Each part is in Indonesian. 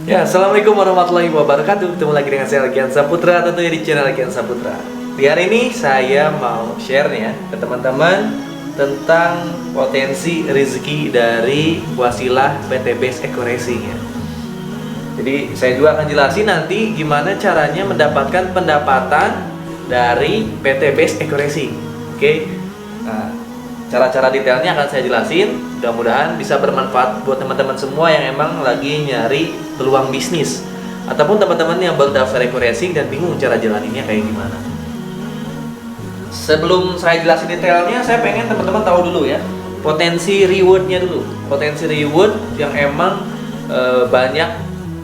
Ya, assalamualaikum warahmatullahi wabarakatuh. Ketemu lagi dengan saya Gian Saputra, tentunya di channel Gian Saputra. Di hari ini saya mau share nih ya ke teman-teman tentang potensi rezeki dari wasilah PT Base Eco Racing ya. Jadi saya juga akan jelasin nanti gimana caranya mendapatkan pendapatan dari PT Base Eco Racing. Oke. Nah, cara-cara detailnya akan saya jelasin. Mudah-mudahan bisa bermanfaat buat teman-teman semua yang emang lagi nyari peluang bisnis, ataupun teman-teman yang baru daftar Eco Racing dan bingung cara jalaninnya kayak gimana. Sebelum saya jelasin detailnya, saya pengen teman-teman tahu dulu ya potensi rewardnya dulu. Potensi reward yang emang banyak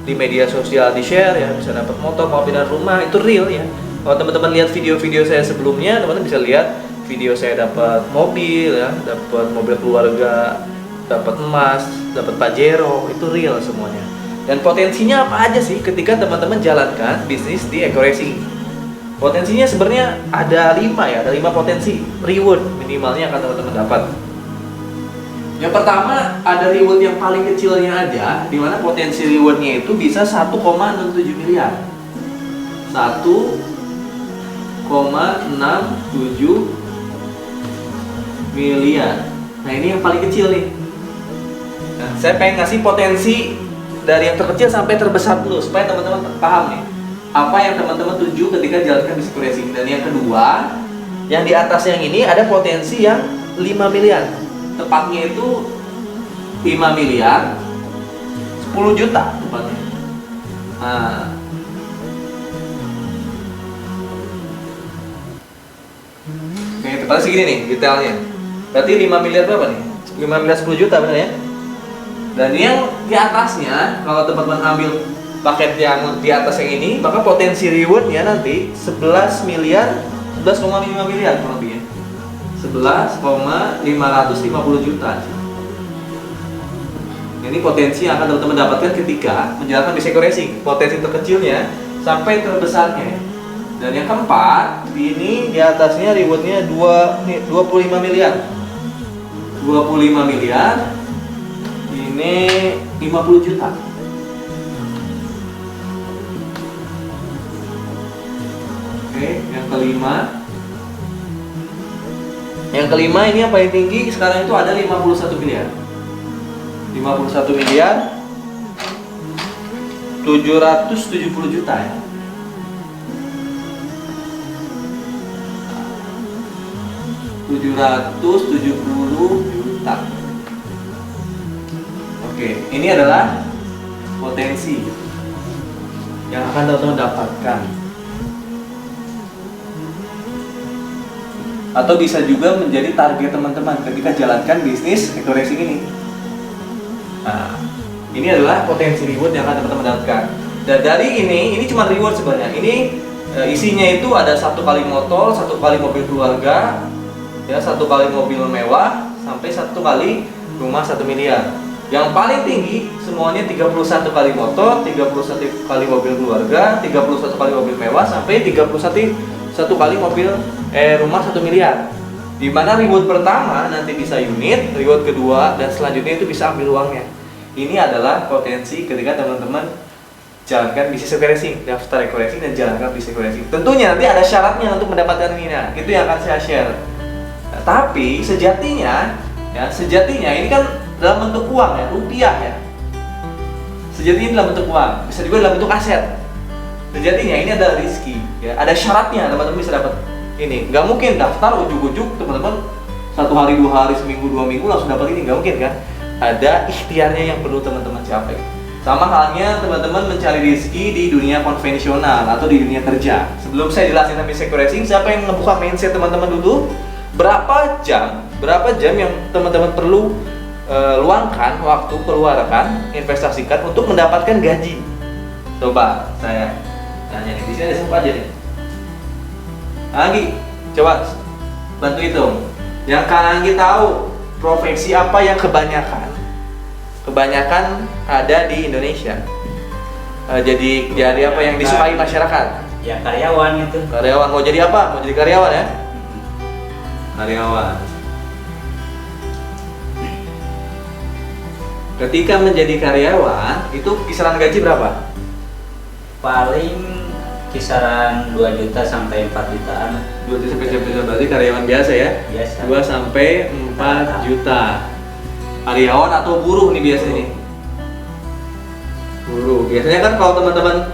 di media sosial di share ya, bisa dapat motor, mobil dan rumah, itu real ya. Kalau teman-teman lihat video-video saya sebelumnya, teman-teman bisa lihat video saya dapat mobil ya, dapat mobil keluarga, dapat emas, dapat Pajero, itu real semuanya. Dan potensinya apa aja sih ketika teman-teman jalankan bisnis di Eco Racing? Potensinya sebenarnya ada 5 ya, ada 5 potensi reward minimalnya akan teman-teman dapat. Yang pertama ada reward yang paling kecilnya aja, di mana potensi rewardnya itu bisa 1,67 miliar. 1,67 miliar. Nah ini yang paling kecil nih. Nah, saya pengen ngasih potensi dari yang terkecil sampai terbesar dulu supaya teman-teman paham nih apa yang teman-teman tuju ketika jalankan bisnis racing. Dan yang kedua, yang di atas yang ini ada potensi yang 5 miliar. Tepatnya itu 5 miliar 10 juta tepatnya. Nah, oke, tepatnya segini nih detailnya. Berarti 5 miliar berapa nih? 5 miliar 10 juta benar ya? Dan yang di atasnya, kalau teman-teman ambil paket yang di atas yang ini, maka potensi rewardnya nanti 11 miliar, 11,5 miliar kurang lebih ya. 11,550 juta. Ini potensi yang akan teman-teman dapatkan ketika menjalankan bisnis Eco Racing. Potensi terkecilnya sampai terbesarnya. Dan yang keempat, ini di atasnya rewardnya 25 miliar. 25 miliar, ini 50 juta. Oke, yang kelima. Yang kelima ini yang paling tinggi sekarang itu ada 51 miliar. 51 miliar 770 juta ya. $770 juta. Oke, ini adalah potensi yang akan teman-teman dapatkan. Atau bisa juga menjadi target teman-teman ketika jalankan bisnis Eco Racing ini. Nah, ini adalah potensi reward yang akan teman-teman dapatkan. Dan dari ini cuma reward sebenarnya. Ini isinya itu ada 1 kali motor, 1 kali mobil keluarga, ya 1 kali mobil mewah, sampai 1 kali rumah 1 miliar. Yang paling tinggi semuanya 31 kali motor, 31 kali mobil keluarga, 31 kali mobil mewah, sampai 31 kali mobil rumah 1 miliar. Di mana reward pertama nanti bisa unit, reward kedua dan selanjutnya itu bisa ambil uangnya. Ini adalah potensi ketika teman-teman jalankan bisnis Eco Racing, daftar Eco Racing dan jalankan bisnis Eco Racing. Tentunya nanti ada syaratnya untuk mendapatkan ini. Nah, itu yang akan saya share. Nah, tapi sejatinya ini kan dalam bentuk uang ya, rupiah ya. Sejatinya dalam bentuk uang, bisa juga dalam bentuk aset. Sejatinya ini adalah rezeki ya, ada syaratnya teman-teman bisa dapat ini. Nggak mungkin daftar ujuk-ujuk teman-teman 1 hari, 2 hari, seminggu, 2 minggu langsung dapat ini, nggak mungkin kan. Ada ikhtiarnya yang perlu teman-teman capai. Sama halnya teman-teman mencari rezeki di dunia konvensional atau di dunia kerja. Sebelum saya jelasin tentang Eco Racing, saya pengen ngebuka mindset teman-teman dulu. Berapa jam yang teman-teman perlu luangkan waktu, keluarkan, investasikan untuk mendapatkan gaji. Coba saya tanya nih, di sini ada siapa aja nih? Anggi, coba bantu hitung. Yang Kak Anggi tahu profesi apa yang kebanyakan ada di Indonesia? Jadi apa yang disukai masyarakat? Ya karyawan itu. Karyawan. Mau jadi apa? Mau jadi karyawan ya? Karyawan. Ketika menjadi karyawan, itu kisaran gaji berapa? Paling kisaran 2 juta sampai 4 jutaan. 2 juta sampai 4 juta, berarti karyawan biasa ya? Biasa. 2 sampai 4 juta. Karyawan atau buruh nih biasanya nih? Buruh. Biasanya kan kalau teman-teman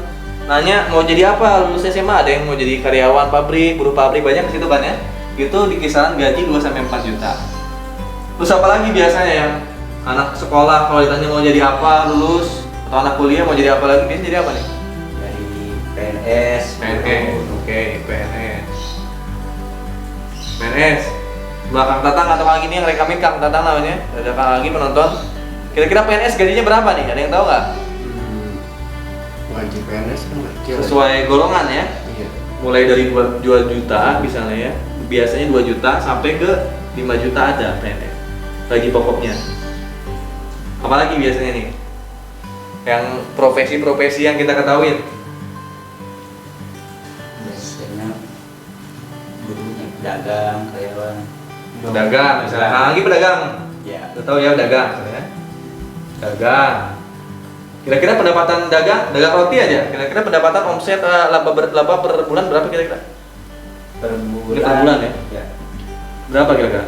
nanya mau jadi apa lulus SMA, ada yang mau jadi karyawan pabrik, buruh pabrik, banyak ke situ kan ya? Itu di kisaran gaji 2 sampai 4 juta. Terus apa lagi biasanya yang anak sekolah kalau ditanya mau jadi apa lulus, atau anak kuliah mau jadi apa lagi, biasanya jadi apa nih? Jadi PNS. Oke, PNS. PNS. Belakang Tatang atau Kang ini yang rekamin Kang Tatang namanya. Ada Kang lagi penonton. Kira-kira PNS gajinya berapa nih? Ada yang tahu nggak? Wajib PNS kan kecil. Sesuai golongan ya. Iya. Mulai dari 2 juta misalnya ya. Biasanya 2 juta sampai ke 5 juta ada PNS. Gaji pokoknya. Apalagi biasanya nih? Yang profesi-profesi yang kita ketahui. Biasanya buruhnya pedagang, karyawan. Pedagang, misalnya Kang lagi pedagang. Ya. Udah tahu ya pedagang, misalnya. Dagang. Kira-kira pendapatan dagang roti aja. Kira-kira pendapatan omset laba per bulan berapa kira-kira? Per Ini per bulan ya? Ya. Berapa kira-kira?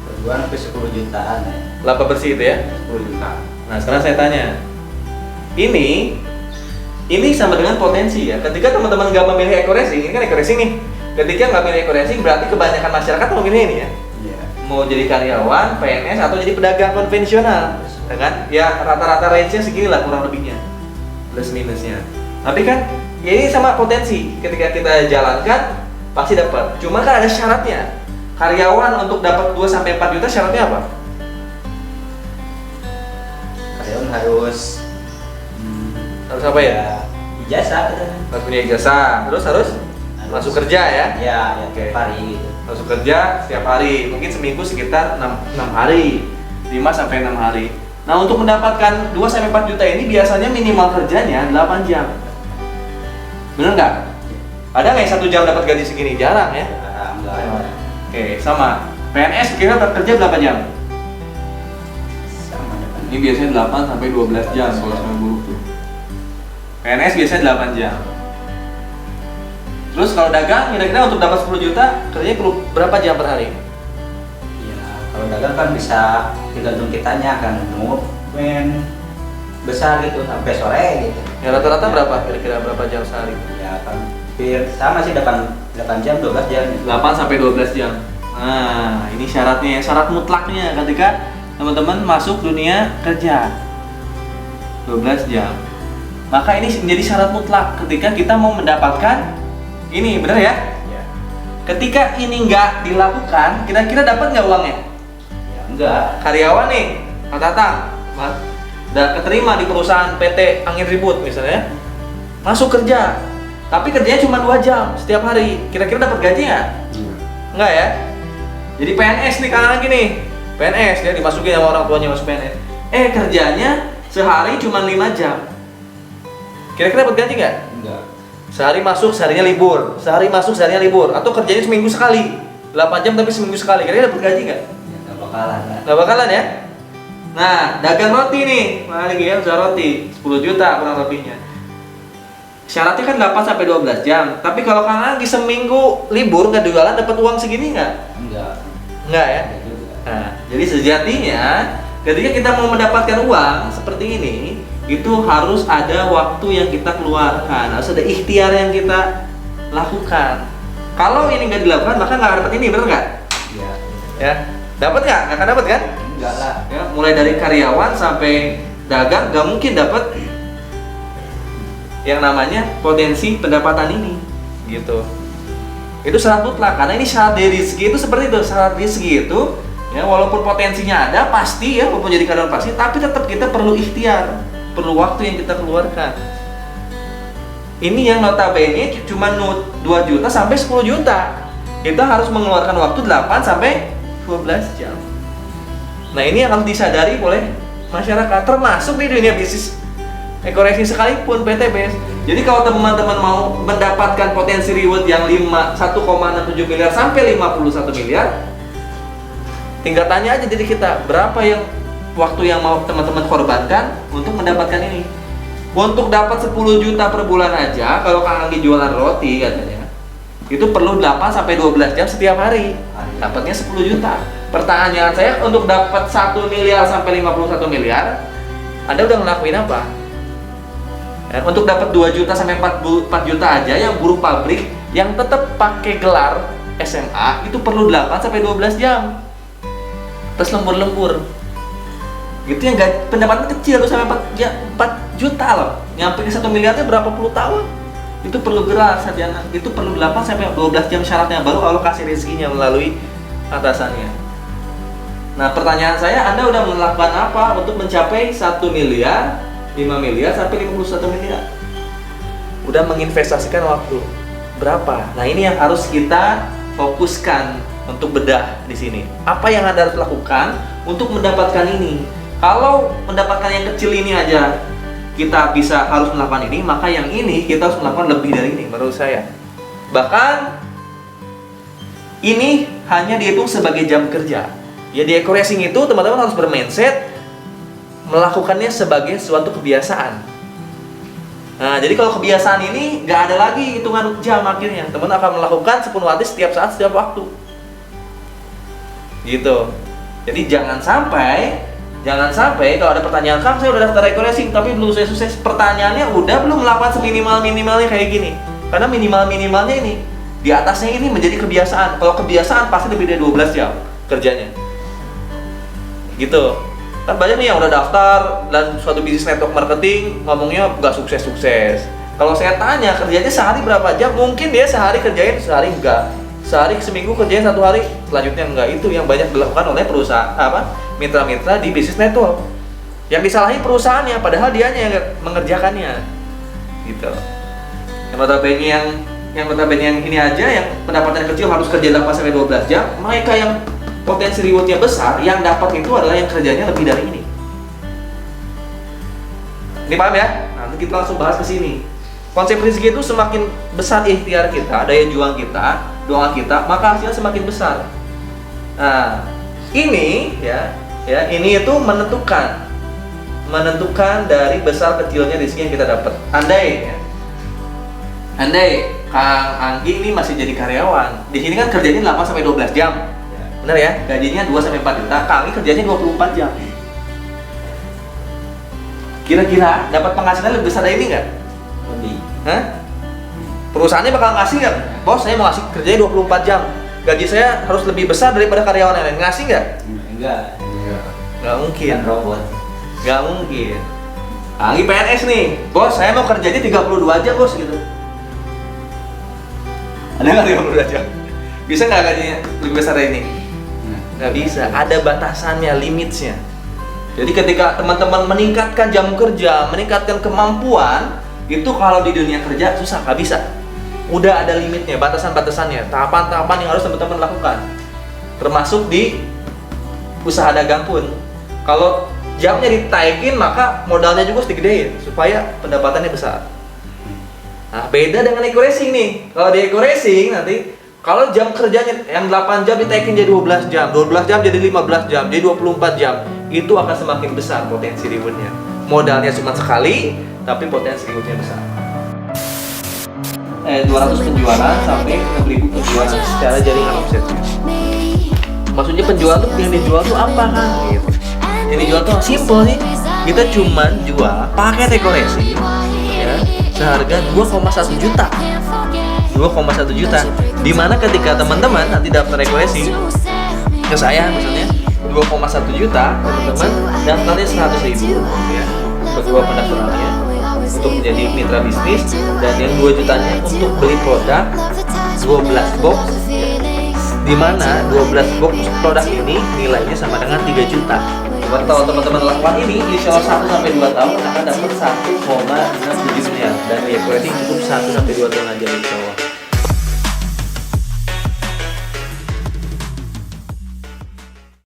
Per bulan sampai 10 jutaan ya. Laba bersih itu ya? 10 juta. Nah, sekarang saya tanya. Ini sama dengan potensi ya. Ketika teman-teman nggak memilih eco racing, ini kan eco racing nih. Ketika nggak milih eco racing, berarti kebanyakan masyarakat memilih ini ya. Iya. Mau jadi karyawan, PNS atau jadi pedagang konvensional, ya kan? Ya rata-rata range-nya segini lah kurang lebihnya, plus minusnya. Tapi kan, ya ini sama potensi. Ketika kita jalankan, pasti dapat. Cuma kan ada syaratnya. Karyawan untuk dapat 2 sampai 4 juta syaratnya apa? Karyawan harus Harus apa ya? ijazah gitu. Harus punya ijazah. Terus harus masuk kerja ya? Ya, Oke. tiap hari gitu. Masuk kerja setiap hari, mungkin seminggu sekitar 6 hari, 5 sampai 6 hari. Nah, untuk mendapatkan 2 sampai 4 juta ini biasanya minimal kerjanya 8 jam. Bener nggak? Ada nggak yang 1 jam dapat gaji segini? Jarang ya. Enggak ada. Oke, sama. PNS kira kerja berapa jam? Sama dengan Ini biasanya 8 sampai 12 jam kalau sama buruh tuh. PNS biasanya 8 jam. Terus kalau dagang, kira-kira untuk dapat 10 juta, kerjanya perlu berapa jam per hari? ya, kalau dagang kan bisa tergantung kitanya kan mau main besar gitu sampai sore gitu. Ya rata-rata berapa? Kira-kira berapa jam sehari? Ya kan hampir sama sih 8 jam 12 jam. 8 sampai 12 jam. Nah, ini syaratnya, syarat mutlaknya ketika teman-teman masuk dunia kerja. 12 jam. Maka ini menjadi syarat mutlak ketika kita mau mendapatkan ini, benar ya? Ya. Ketika ini nggak dilakukan, kira-kira dapat nggak uangnya? Ya enggak. Karyawan nih, Pak Tatang, udah keterima di perusahaan PT Angin Ribut misalnya, masuk kerja, tapi kerjanya cuma 2 jam setiap hari. Kira-kira dapat gaji nggak? Enggak ya? Jadi PNS nih kan lagi nih, PNS dia dimasukin sama orang tuanya masuk PNS. Kerjanya sehari cuma 5 jam. Kira-kira dapat gaji nggak? Enggak. Sehari masuk, seharinya libur. Sehari masuk, seharinya libur. Atau kerjanya seminggu sekali. 8 jam tapi seminggu sekali. Kira-kira dapat gaji nggak? Ya enggak bakalan. Kan? Nggak bakalan ya? Nah, dagang roti nih. Mana lagi ya, usaha roti. 10 juta kurang lebihnya. Syaratnya kan 8 sampai 12 jam. Tapi kalau Kang lagi seminggu libur nggak jualan, dapat uang segini nggak? Enggak. Nggak ya? Enggak juga. Nah, jadi sejatinya ketika kita mau mendapatkan uang seperti ini, itu harus ada waktu yang kita keluarkan, harus ada ikhtiar yang kita lakukan. Kalau ini nggak dilakukan, maka nggak dapat ini, bener nggak? Iya. Ya, dapat nggak? Nggak akan dapat kan? Enggak lah. Ya, mulai dari karyawan sampai dagang, nggak mungkin dapat yang namanya potensi pendapatan ini, gitu. Itu syarat mutlak, karena ini syarat dari rezeki itu seperti itu, syarat rezeki itu. Ya, walaupun potensinya ada, pasti ya, walaupun jadi karyawan pasti, tapi tetap kita perlu ikhtiar, perlu waktu yang kita keluarkan. Ini yang notabene cuma 2 juta sampai 10 juta. Kita harus mengeluarkan waktu 8 sampai 12 jam. Nah, ini yang harus disadari oleh masyarakat, termasuk di dunia bisnis eco racing sekalipun PTBS. Jadi kalau teman-teman mau mendapatkan potensi reward yang 1,67 miliar sampai 51 miliar, Tinggal tanya aja diri kita, berapa yang waktu yang mau teman-teman korbankan untuk mendapatkan ini. Untuk dapat 10 juta per bulan aja, kalau Kang Anggi jualan roti katanya, itu perlu 8 sampai 12 jam setiap hari. Dapatnya 10 juta. Pertanyaan saya, untuk dapat 1 miliar sampai 51 miliar, Anda udah ngelakuin apa? Untuk dapat 2 juta sampai 4 juta aja yang buruh pabrik yang tetap pakai gelar SMA itu perlu 8 sampai 12 jam. Terus lembur-lembur. Gitu yang pendapatan kecil tuh sampai 4 juta loh. Nyampe ke 1 miliarnya berapa puluh tahun. Itu perlu gelar sarjana. Itu perlu 8 sampai 12 jam syaratnya, baru alokasi rezekinya melalui atasannya. Nah, pertanyaan saya, Anda udah melakukan apa untuk mencapai 1 miliar, 5 miliar sampai 51 miliar? Udah menginvestasikan waktu berapa? Nah, ini yang harus kita fokuskan untuk bedah di sini. Apa yang Anda harus lakukan untuk mendapatkan ini? Kalau mendapatkan yang kecil ini aja kita harus melakukan ini, maka yang ini kita harus melakukan lebih dari ini menurut saya. Bahkan ini hanya dihitung sebagai jam kerja. Ya, di eco racing itu teman-teman harus bermindset melakukannya sebagai suatu kebiasaan. Nah, jadi kalau kebiasaan ini nggak ada lagi hitungan jam, akhirnya teman akan melakukan sepenuh hati setiap saat, setiap waktu. Gitu. Jadi jangan sampai kalau ada pertanyaan, Kang, saya udah daftar eco racing tapi belum sukses. Pertanyaannya, udah belum melakukan seminimal-minimalnya kayak gini? Karena minimal-minimalnya ini, di atasnya ini menjadi kebiasaan. Kalau kebiasaan pasti lebih dari 12 jam kerjanya. Gitu. Kan banyak nih yang udah daftar dan suatu bisnis network marketing ngomongnya nggak sukses-sukses. Kalau saya tanya kerjanya sehari berapa jam, mungkin dia sehari kerjain, sehari enggak. Sehari seminggu kerjain 1 hari, selanjutnya enggak. Itu yang banyak dilakukan oleh perusahaan mitra-mitra di bisnis network. Yang disalahi perusahaannya, padahal dianya yang mengerjakannya. Gitu. Yang notabene yang ini aja, yang pendapatan kecil harus kerja 8 sampai 12 jam, mereka yang potensi rewardnya besar, yang dapat itu adalah yang kerjanya lebih dari ini. Ini paham ya? Nanti kita langsung bahas ke sini. Konsep rezeki itu semakin besar ikhtiar kita, daya juang kita, doa kita, maka hasilnya semakin besar. Nah, ini ini itu menentukan dari besar kecilnya rezeki yang kita dapat. Andai Kang Anggi ini masih jadi karyawan, di sini kan kerjanya 8 sampai 12 jam. Benar ya? Gajinya 2 sampai 4 juta, Kang Anggi kerjanya 24 jam. Kira-kira dapat penghasilan lebih besar dari ini nggak? Lebih. Hah? Perusahaannya bakal ngasih nggak? Bos, saya mau ngasih kerjanya 24 jam. Gaji saya harus lebih besar daripada karyawan yang lain. Ngasih nggak? Enggak. Nggak mungkin. Kan robot. Nggak mungkin. Anggi PNS nih, bos, saya mau kerjanya 32 jam bos gitu. Ada nggak 32 jam? Bisa nggak gajinya lebih besar dari ini? Nggak bisa, ada batasannya, limitnya. Jadi ketika teman-teman meningkatkan jam kerja, meningkatkan kemampuan, itu kalau di dunia kerja susah, nggak bisa. Udah ada limitnya, batasan-batasannya, tahapan-tahapan yang harus teman-teman lakukan. Termasuk di usaha dagang pun. Kalau jamnya ditaikin, maka modalnya juga harus digedein supaya pendapatannya besar. Nah, beda dengan eco racing nih. Kalau di eco racing nanti, kalau jam kerjanya yang 8 jam ditaikin jadi 12 jam, 12 jam jadi 15 jam, jadi 24 jam, itu akan semakin besar potensi rewardnya. Modalnya cuma sekali, tapi potensi rewardnya besar. 200 penjualan sampai 6.000 penjualan secara jaringan omsetnya. Maksudnya penjualan tuh yang dijual tuh apa kan? Gitu. Yang dijual tuh simple sih. Kita cuma jual paket eco racing ya, seharga 2,1 juta. 2,1 juta. Dimana ketika teman-teman nanti daftar eco racing ke saya misalnya 2,1 juta, teman-teman daftarnya 100.000 ya, kedua pendaftarannya untuk menjadi mitra bisnis, dan yang 2 jutanya untuk beli produk 12 box ya, dimana 12 box produk ini nilainya sama dengan 3 juta. Kalau teman-teman lakukan ini, insya Allah 1 sampai 2 tahun akan dapat 1,67 miliar, dan di eco racing cukup 1 sampai 2 tahun aja insya Allah.